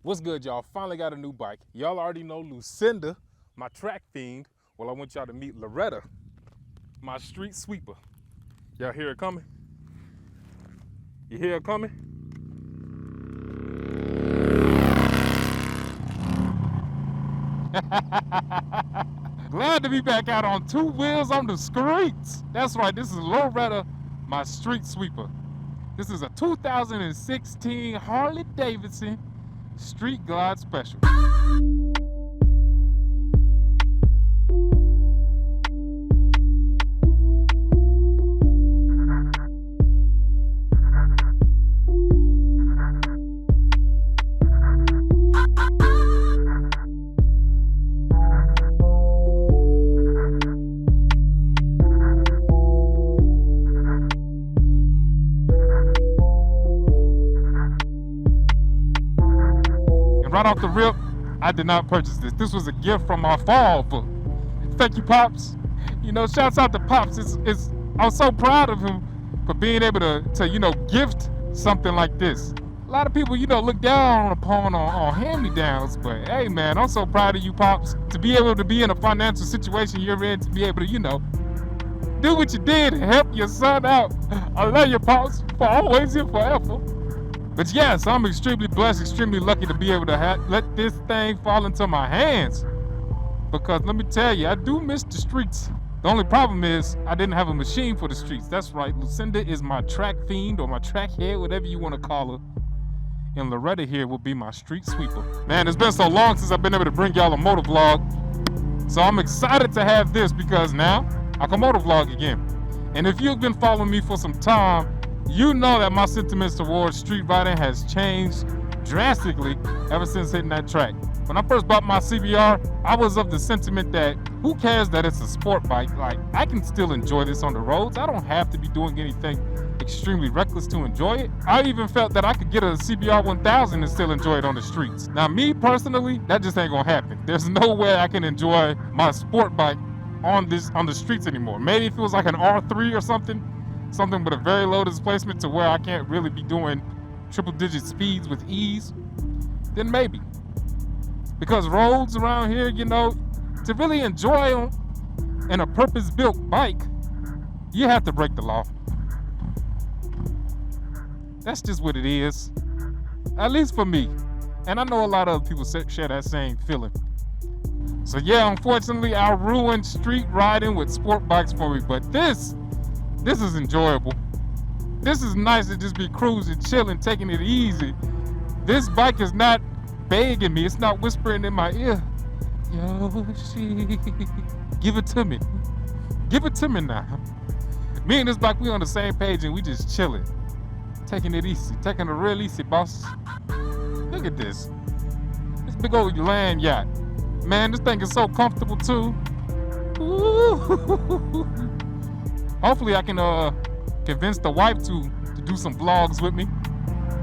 What's good, y'all? Finally got a new bike. Y'all already know Lucinda, my track fiend. Well, I want y'all to meet Loretta, my street sweeper. Y'all hear it coming? You hear it coming? Glad to be back out on two wheels on the streets. That's right, this is Loretta, my street sweeper. This is a 2016 Harley Davidson Street Glide Special. Right off the rip, I did not purchase this. This was a gift from my father. Thank you, Pops. You know, shouts out to Pops. I was so proud of him for being able to gift something like this. A lot of people, look down upon on hand-me-downs, but hey, man, I'm so proud of you, Pops, to be able to be in a financial situation you're in, to be able to, do what you did and help your son out. I love you, Pops, for always and forever. But yes, I'm extremely blessed, extremely lucky to be able to let this thing fall into my hands. Because let me tell you, I do miss the streets. The only problem is I didn't have a machine for the streets. That's right, Lucinda is my track fiend or my track head, whatever you want to call her. And Loretta here will be my street sweeper. Man, it's been so long since I've been able to bring y'all a motovlog. So I'm excited to have this because now I can motovlog again. And if you've been following me for some time, you know that my sentiments towards street riding has changed drastically ever since hitting that track. When I first bought my CBR, I was of the sentiment that who cares that it's a sport bike? Like, I can still enjoy this on the roads. I don't have to be doing anything extremely reckless to enjoy it. I even felt that I could get a CBR 1000 and still enjoy it on the streets. Now, me personally, that just ain't gonna happen. There's no way I can enjoy my sport bike on the streets anymore. Maybe if it was like an R3 or something with a very low displacement to where I can't really be doing triple-digit speeds with ease, then maybe. Because roads around here, to really enjoy in a purpose-built bike, you have to break the law. That's just what it is, at least for me. And I know a lot of other people share that same feeling. So yeah, unfortunately, I ruined street riding with sport bikes for me, but this is enjoyable. This is nice to just be cruising, chilling, taking it easy. This bike is not begging me. It's not whispering in my ear. Yoshi, give it to me. Give it to me now. Me and this bike, we on the same page and we just chilling. Taking it easy. Taking it real easy, boss. Look at this. This big old land yacht. Man, this thing is so comfortable too. Ooh. Hopefully I can convince the wife to do some vlogs with me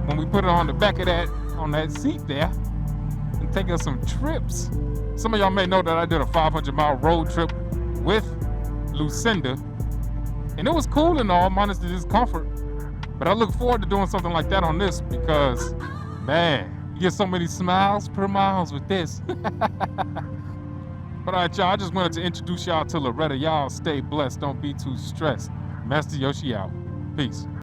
when we put it on the back of that seat there and take us some trips. Some of y'all may know that I did a 500-mile road trip with Lucinda, and it was cool and all, minus the discomfort. But I look forward to doing something like that on this because, man, you get so many smiles per miles with this. But all right, y'all, I just wanted to introduce y'all to Loretta. Y'all stay blessed. Don't be too stressed. Master Yoshi out. Peace.